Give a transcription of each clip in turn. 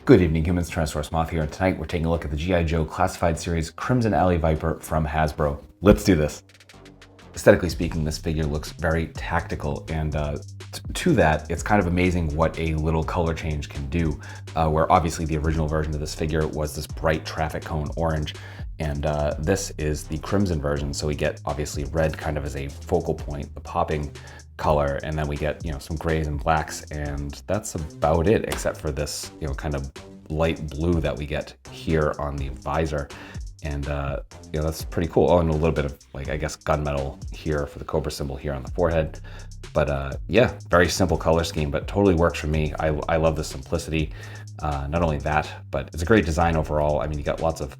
Good evening, humans. Tyrannosaurusmoth here, and tonight we're taking a look at the G.I. Joe Classified Series Crimson Alley Viper from Hasbro. Let's do this. Aesthetically speaking, this figure looks very tactical, and to that, it's kind of amazing what a little color change can do, where obviously the original version of this figure was this bright traffic cone orange, and this is the crimson version, so we get obviously red kind of as a focal point, the popping color, and then we get, some grays and blacks, and that's about it, except for this, kind of light blue that we get here on the visor. And that's pretty cool. Oh, and a little bit of, I guess, gunmetal here for the cobra symbol here on the forehead. But yeah, very simple color scheme, but totally works for me. I love the simplicity. Not only that, but it's a great design overall. I mean, you got lots of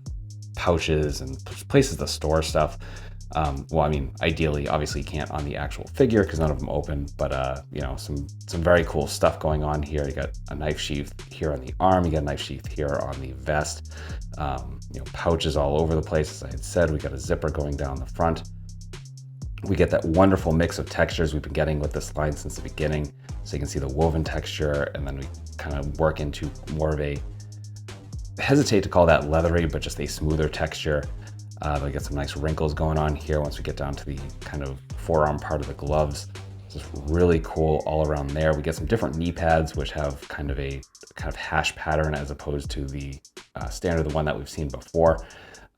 pouches and places to store stuff. Well, I mean, ideally, obviously you can't on the actual figure because none of them open, but some very cool stuff going on here. You got a knife sheath here on the arm, you got a knife sheath here on the vest, pouches all over the place. As I had said, we got a zipper going down the front. We get that wonderful mix of textures we've been getting with this line since the beginning. So you can see the woven texture, and then we kind of work into more of a, I hesitate to call that leathery, but just a smoother texture. We get some nice wrinkles going on here once we get down to the kind of forearm part of the gloves. Just really cool all around there. We get some different knee pads, which have kind of a hash pattern as opposed to the standard, the one that we've seen before.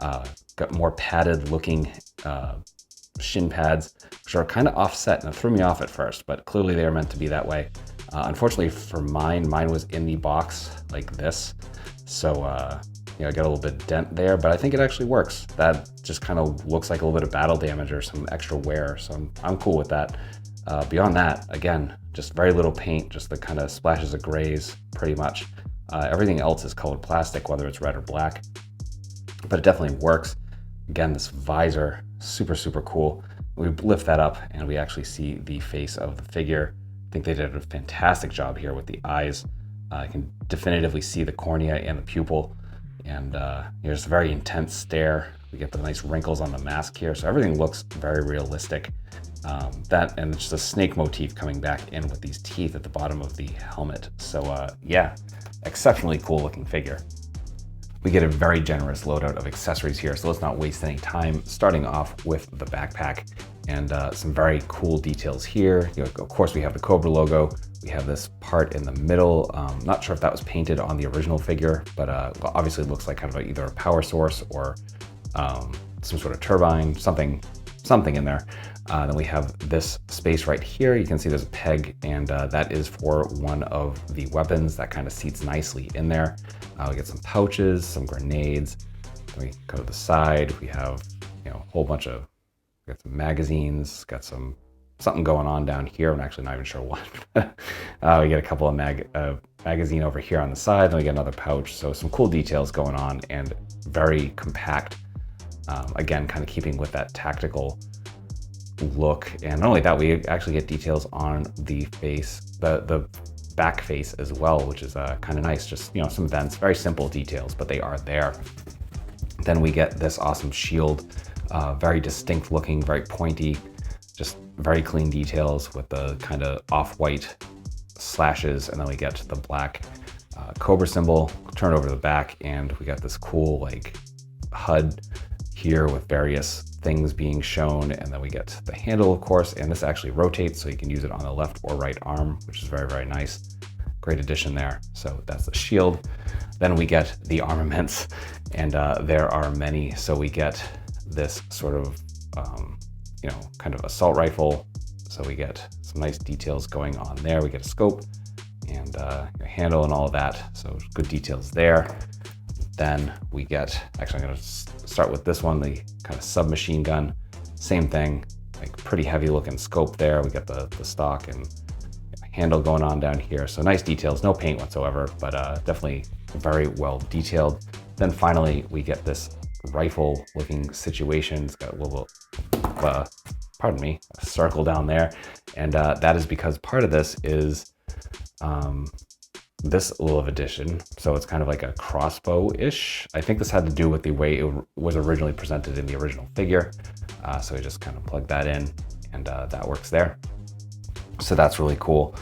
Got more padded looking shin pads, which are kind of offset, and it threw me off at first, but clearly they are meant to be that way. Unfortunately for mine was in the box like this. So, I got a little bit of dent there, but I think it actually works. That just kind of looks like a little bit of battle damage or some extra wear, so I'm cool with that. Beyond that, again, just very little paint, just the kind of splashes of grays, pretty much. Everything else is colored plastic, whether it's red or black, but it definitely works. Again, this visor, super, super cool. We lift that up and we actually see the face of the figure. I think they did a fantastic job here with the eyes. I can definitively see the cornea and the pupil. And here's a very intense stare. We get the nice wrinkles on the mask here, so everything looks very realistic. That and just a snake motif coming back in with these teeth at the bottom of the helmet. So yeah, exceptionally cool looking figure. We get a very generous loadout of accessories here, so let's not waste any time. Starting off with the backpack and some very cool details here. Of course, we have the Cobra logo. We have this part in the middle. Not sure if that was painted on the original figure, but obviously it looks like kind of either a power source or some sort of turbine, something in there. Then we have this space right here. You can see there's a peg, and that is for one of the weapons that kind of seats nicely in there. We get some pouches, some grenades. Then we go to the side. We have a whole bunch of, we got some magazines, got something going on down here. I'm actually not even sure what. We get a couple of magazine over here on the side, and we get another pouch. So some cool details going on and very compact. Again, kind of keeping with that tactical look. And not only that, we actually get details on the face, the back face as well, which is kind of nice. Just, some vents, very simple details, but they are there. Then we get this awesome shield, very distinct looking, very pointy, just very clean details with the kind of off-white slashes. And then we get the black Cobra symbol, turn over to the back, and we got this cool HUD here with various things being shown. And then we get the handle, of course, and this actually rotates, so you can use it on the left or right arm, which is very, very nice. Great addition there. So that's the shield. Then we get the armaments, and there are many. So we get this sort of, kind of assault rifle. So we get some nice details going on there. We get a scope and your handle and all of that. So good details there. Then we get, actually I'm gonna start with this one, the kind of submachine gun. Same thing, pretty heavy looking scope there. We got the stock and handle going on down here. So nice details, no paint whatsoever, but definitely very well detailed. Then finally, we get this rifle looking situation. It's got a little, pardon me, a circle down there. And that is because part of this is this little addition. So it's kind of like a crossbow-ish. I think this had to do with the way it was originally presented in the original figure. So we just kind of plug that in, and that works there. So that's really cool.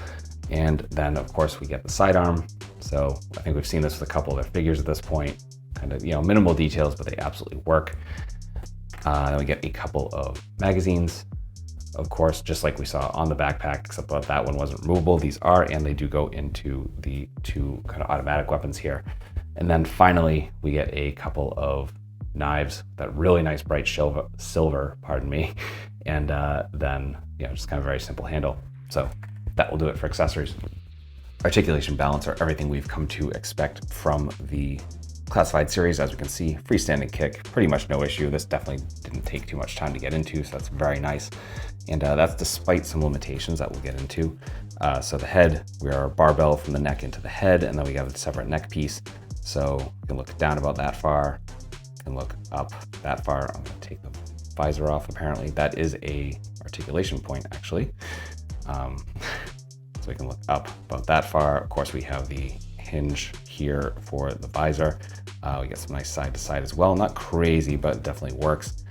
And then of course we get the sidearm. So I think we've seen this with a couple of their figures at this point, kind of, minimal details, but they absolutely work. Then we get a couple of magazines, of course, just like we saw on the backpack, except that that one wasn't removable. These are, and they do go into the two kind of automatic weapons here. And then finally, we get a couple of knives, that really nice bright silver, pardon me. And then, just kind of very simple handle. So that will do it for accessories. Articulation, balance are everything we've come to expect from the classified series. As we can see, freestanding kick, pretty much no issue. This definitely didn't take too much time to get into, so that's very nice. And that's despite some limitations that we'll get into. So the head, we are barbell from the neck into the head, and then we have a separate neck piece. So you can look down about that far, you can look up that far. I'm gonna take the visor off, apparently. That is a articulation point, actually. So we can look up about that far. Of course, we have the hinge here for the visor. We get some nice side to side as well. Not crazy, but it definitely works.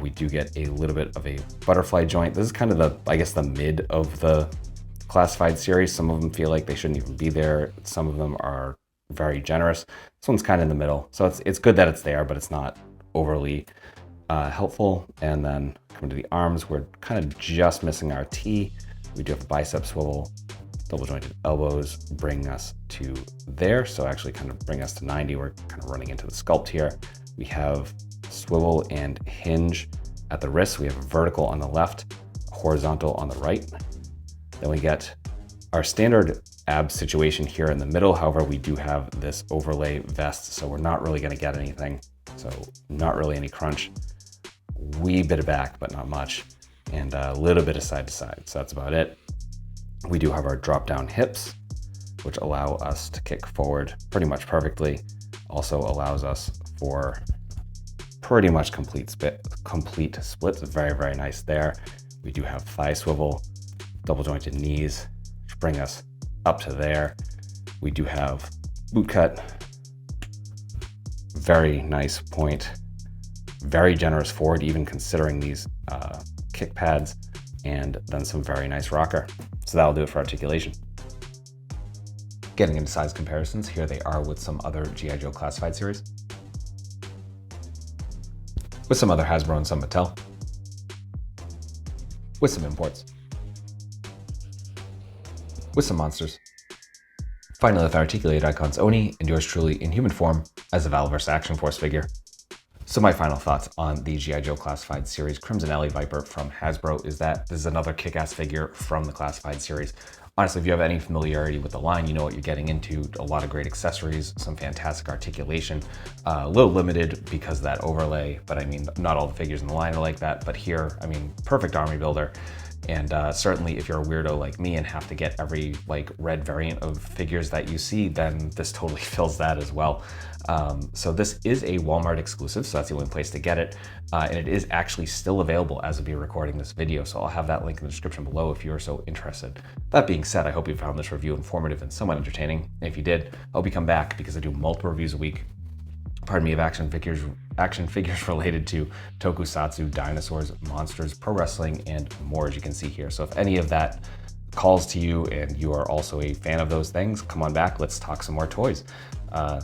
We do get a little bit of a butterfly joint. This is kind of the, I guess, the mid of the classified series. Some of them feel like they shouldn't even be there. Some of them are very generous. This one's kind of in the middle. So it's good that it's there, but it's not overly helpful. And then coming to the arms, we're kind of just missing our T. We do have a bicep swivel, double jointed elbows bring us to there. So actually kind of bring us to 90. We're kind of running into the sculpt here. We have swivel and hinge at the wrist. We have a vertical on the left, horizontal on the right. Then we get our standard ab situation here in the middle. However, we do have this overlay vest, so we're not really going to get anything. So not really any crunch. Wee bit of back, but not much. And a little bit of side to side. So that's about it. We do have our drop down hips, which allow us to kick forward pretty much perfectly. Also allows us for pretty much complete splits. Very, very nice there. We do have thigh swivel, double jointed knees, which bring us up to there. We do have boot cut, very nice point, very generous forward, even considering these kick pads, and then some very nice rocker. So that'll do it for articulation. Getting into size comparisons, here they are with some other G.I. Joe classified series, with some other Hasbro and some Mattel, with some imports, with some monsters. Finally, with articulated icons Oni, and yours truly in human form as a Valverse Action Force figure. So my final thoughts on the G.I. Joe Classified series Crimson Alley Viper from Hasbro is that this is another kick-ass figure from the Classified series. Honestly, if you have any familiarity with the line, you know what you're getting into. A lot of great accessories, some fantastic articulation, a little limited because of that overlay, but I mean, not all the figures in the line are like that, but here, I mean, perfect army builder. And certainly if you're a weirdo like me and have to get every red variant of figures that you see, then this totally fills that as well. So this is a Walmart exclusive, so that's the only place to get it. And it is actually still available as of me recording this video, so I'll have that link in the description below if you are so interested. That being said, I hope you found this review informative and somewhat entertaining. And if you did, I hope you come back because I do multiple reviews a week, pardon me, of action figures related to tokusatsu, dinosaurs, monsters, pro wrestling, and more, as you can see here. So if any of that calls to you and you are also a fan of those things, come on back, let's talk some more toys.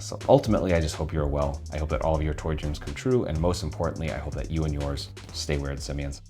So ultimately, I just hope you're well. I hope that all of your toy dreams come true, and most importantly, I hope that you and yours stay weird, simians.